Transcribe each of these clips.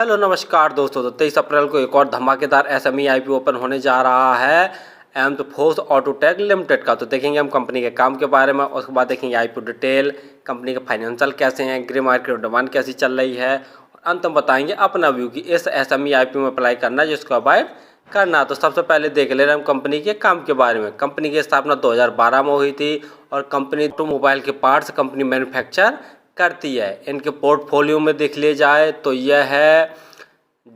Hello नमस्कार दोस्तों। तो 23 अप्रैल को एक और धमाकेदार एसएमई आईपीओ ओपन होने जा रहा है एम फोर्स ऑटोटेक लिमिटेड का। तो देखेंगे हम कंपनी के काम के बारे में, उसके बाद देखेंगे आईपीओ डिटेल, कंपनी के फाइनेंशियल कैसे हैं, ग्रे मार्केट डिमांड कैसी चल रही है, और अंत में बताएंगे अपना व्यू कि इस एसएमई आईपीओ में अप्लाई करना जिसको अवॉइड करना। तो सबसे पहले देख ले रहे हम कंपनी के काम के बारे में। कंपनी की स्थापना 2012 में हुई थी और कंपनी ऑटोमोबाइल के पार्ट्स कंपनी मैन्युफैक्चर करती है। इनके पोर्टफोलियो में देख लिया जाए तो यह है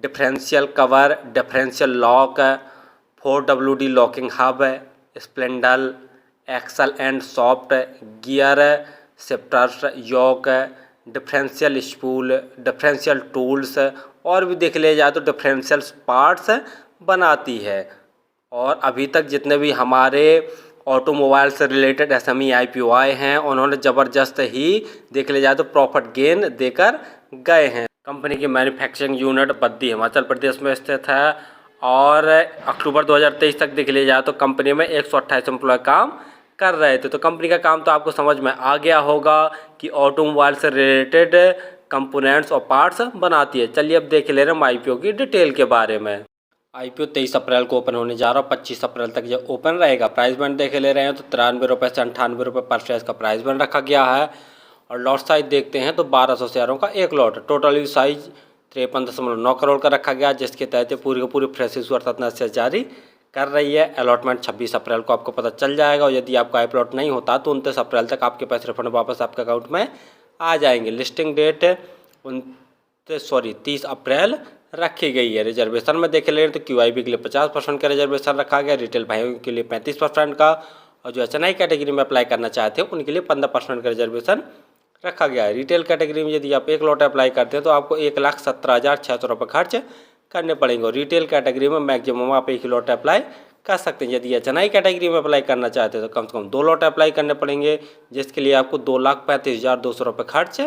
differential cover, differential lock, 4WD locking hub, Splendor, axle end soft gear, shifters, yoke, differential spool, differential tools और भी देख लिया जाए तो डिफरेंशियल पार्ट्स बनाती है। और अभी तक जितने भी हमारे ऑटोमोबाइल से रिलेटेड एसएमई आईपीओ आए हैं उन्होंने ज़बरदस्त ही देख लिया जाए तो प्रॉफिट गेन देकर गए हैं। कंपनी की मैन्युफैक्चरिंग यूनिट बद्दी हिमाचल प्रदेश में स्थित है और अक्टूबर 2023 तक देख लिया जाए तो कंपनी में 128 एम्प्लॉय काम कर रहे थे। तो कंपनी का काम तो आपको समझ में आ गया होगा कि ऑटोमोबाइल से रिलेटेड कंपोनेंट्स और पार्ट्स बनाती है। चलिए अब देख ले रहे हैं आईपीओ की डिटेल के बारे में। आईपीओ 23 अप्रैल को ओपन होने जा रहा है, 25 अप्रैल तक ये ओपन रहेगा। प्राइस बैंड देख ले रहे हैं तो 93 रुपये से 98 रुपये पर शेयर का प्राइस बैंड रखा गया है। और लॉट साइज देखते हैं तो 1200 शेयरों का एक लॉट, टोटल साइज 53.9 करोड़ का रखा गया, जिसके तहत पूरी की पूरी फ्रेश इशू अर्थात शेयर जारी कर रही है। अलॉटमेंट 26 अप्रैल को आपको पता चल जाएगा और यदि आपका आई प्लॉट नहीं होता तो 29 अप्रैल तक आपके पैसे रिफंड वापस आपके अकाउंट में आ जाएंगे। लिस्टिंग डेट 30 अप्रैल रखी गई है। रिजर्वेशन में देख लें तो QIB के लिए 50% का रिजर्वेशन रखा गया, रिटेल भाइयों के लिए 35% का, और जो HNI कैटेगरी में अप्लाई करना चाहते हैं उनके लिए 15% का रिजर्वेशन रखा गया है। रिटेल कैटेगरी में यदि आप एक लॉट अप्लाई करते हैं तो आपको 1,17,600 रुपये खर्च करने पड़ेंगे। और रिटेल कैटेगरी में मैक्सिमम आप एक ही लॉट अप्लाई कर सकते हैं। यदि HNI कैटेगरी में अप्लाई करना चाहते हैं तो कम से कम 2 लॉट अप्लाई करने पड़ेंगे, जिसके लिए आपको 2,35,200 रुपये खर्च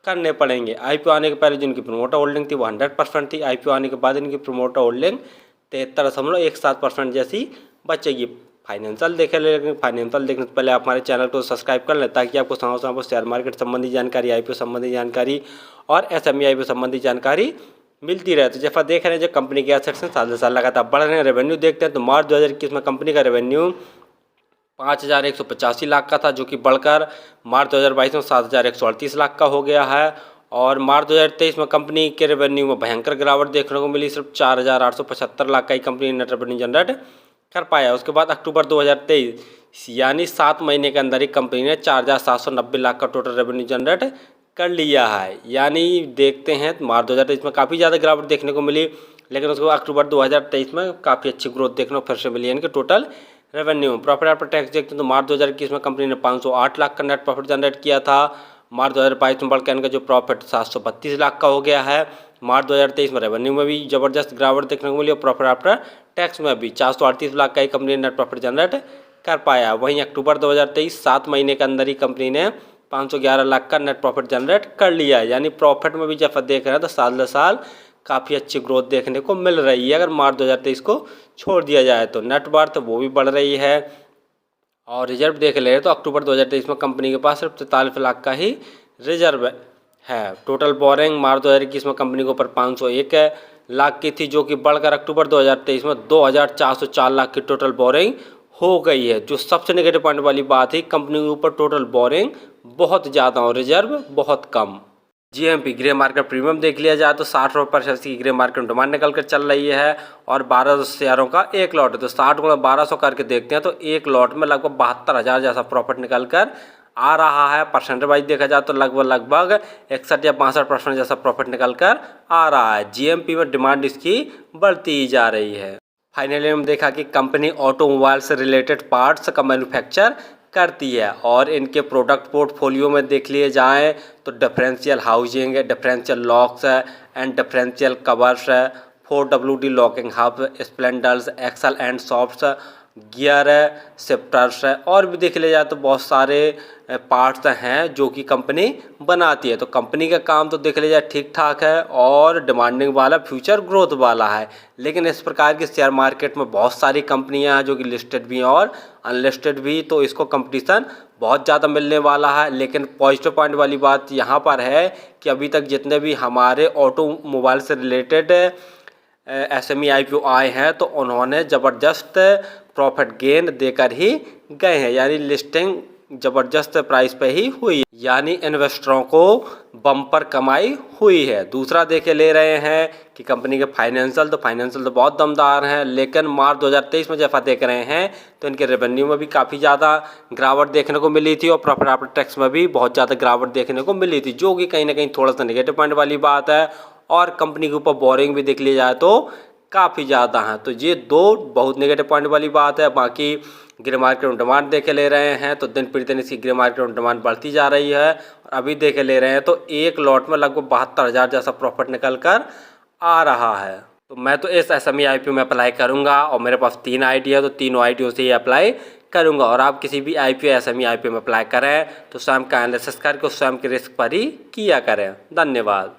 करने पड़ेंगे। आईपीओ आने के पहले जिनकी प्रोमोटर होल्डिंग थी वो 100% थी। आईपीओ आने के बाद इनकी प्रोमोटर होल्डिंग 73.17% जैसी बचेगी। फाइनेंशियल देखे लेकिन फाइनेंशियल देखने से पहले आप हमारे चैनल को सब्सक्राइब कर लें ताकि आपको समय समय पर शेयर मार्केट संबंधी जानकारी, आईपीओ संबंधी जानकारी और एसएमई आईपीओ संबंधी जानकारी मिलती रहे। तो जैसा देख रहे हैं जो कंपनी के एसेट्स हैं साल से साल लगातार बढ़ रहे हैं। रेवेन्यू देखते हैं तो मार्च 2021 में कंपनी का रेवेन्यू 5,185 लाख का था, जो कि बढ़कर मार्च 2022 में 7,138 लाख का हो गया है। और मार्च 2023 में कंपनी के रेवेन्यू में भयंकर गिरावट देखने को मिली, सिर्फ 4,875 लाख का ही कंपनी नेट रेवेन्यू जनरेट कर पाया। उसके बाद अक्टूबर 2023 यानी 7 महीने के अंदर ही कंपनी ने 4,790 लाख का टोटल रेवेन्यू जनरेट कर लिया है। यानी देखते हैं मार्च 2023 में काफ़ी ज़्यादा गिरावट देखने को मिली, लेकिन उसके बाद अक्टूबर 2023 में काफ़ी अच्छी ग्रोथ देखने को फिर से मिली। यानी कि total revenue profit after tax देखते हैं तो मार्च 2021 में कंपनी ने 508 लाख का नेट प्रॉफिट जनरेट किया था। मार्च 2022 में बढ़कर इनका जो प्रॉफिट 732 लाख का हो गया है। मार्च 2023 में रेवेन्यू में भी ज़बरदस्त गिरावट देखने को मिली और प्रॉफिट आफ्टर टैक्स में भी 438 लाख का ही कंपनी ने नेट प्रॉफिट जनरेट कर पाया। वहीं अक्टूबर 2023 7 महीने के अंदर ही कंपनी ने 511 लाख का नेट प्रॉफिट जनरेट कर लिया है। यानी प्रॉफिट में भी जब देख रहे हैं तो साल दर साल काफ़ी अच्छी ग्रोथ देखने को मिल रही है। अगर मार्च 2023 को छोड़ दिया जाए तो नेट वर्थ वो भी बढ़ रही है। और रिजर्व देख ले तो अक्टूबर 2023 में कंपनी के पास सिर्फ 43 लाख का ही रिजर्व है। टोटल बोरिंग मार्च 2021 में कंपनी के ऊपर 501 लाख की थी, जो कि बढ़कर अक्टूबर 2023 में 2,404 लाख की टोटल बोरिंग हो गई है। जो सबसे नेगेटिव पॉइंट वाली बात है कंपनी के ऊपर टोटल बोरिंग बहुत ज़्यादा और रिजर्व बहुत कम। GMP ग्रे मार्केट प्रीमियम देख लिया जाए तो 60 रुपये पर शेयर की ग्रे मार्केट में डिमांड निकल कर चल रही है और 1200 शेयरों का एक लॉट है। तो 60 गुणा 1200 करके देखते हैं तो एक लॉट में लगभग 72,000 जैसा प्रॉफिट निकल कर आ रहा है। परसेंटेज वाइज देखा जाए तो लगभग 61 या 62% जैसा प्रॉफिट निकल कर आ रहा है। GMP में डिमांड इसकी बढ़ती जा रही है। फाइनली हम देखा कि कंपनी ऑटोमोबाइल से रिलेटेड पार्ट्स का मैन्युफैक्चर करती है और इनके प्रोडक्ट पोर्टफोलियो में देख लिए जाएँ तो differential housing, differential locks and differential covers, 4WD locking hub, splendours, axle and shafts, gear है, शिफ्टर्स है, और भी देख लिया जाए तो बहुत सारे पार्ट्स हैं जो कि कंपनी बनाती है। तो कंपनी का काम तो देख लिया जाए ठीक ठाक है और डिमांडिंग वाला, फ्यूचर ग्रोथ वाला है। लेकिन इस प्रकार की शेयर मार्केट में बहुत सारी कंपनियां हैं जो कि लिस्टेड भी हैं और अनलिस्टेड भी, तो इसको कंपटीशन बहुत ज़्यादा मिलने वाला है। लेकिन पॉजिटिव पॉइंट वाली बात यहाँ पर है कि अभी तक जितने भी हमारे ऑटोमोबाइल से रिलेटेड SME IPO आए हैं तो उन्होंने ज़बरदस्त प्रॉफिट गेन देकर ही गए हैं, यानी लिस्टिंग ज़बरदस्त प्राइस पे ही हुई है, यानी इन्वेस्टरों को बम्पर कमाई हुई है। दूसरा देखे ले रहे हैं कि कंपनी के फाइनेंशियल तो बहुत दमदार हैं, लेकिन मार्च 2023 में जैसा देख रहे हैं तो इनके रेवेन्यू में भी काफ़ी ज़्यादा गिरावट देखने को मिली थी और प्रॉफिट आफ्टर टैक्स में भी बहुत ज़्यादा गिरावट देखने को मिली थी, जो कि कहीं ना कहीं थोड़ा सा नेगेटिव पॉइंट वाली बात है। और कंपनी के ऊपर बोरिंग भी देख लिया जाए तो काफ़ी ज़्यादा हैं। तो ये दो बहुत नेगेटिव पॉइंट वाली बात है। बाकी ग्रे मार्केट में डिमांड देखे ले रहे हैं तो दिन प्रतिदिन इसकी ग्रे मार्केट में डिमांड बढ़ती जा रही है और अभी देखे ले रहे हैं तो एक लॉट में लगभग 72,000 जैसा प्रॉफिट निकल कर आ रहा है। तो मैं तो इस SME IPO में अप्लाई करूंगा और मेरे पास 3 आईडी है तो तीनों आईडियों से ही अप्लाई करूंगा। और आप किसी भी IPO SME IPO में अप्लाई करें तो स्वयं का एनालिसिस करके स्वयं के रिस्क पर ही किया करें। धन्यवाद।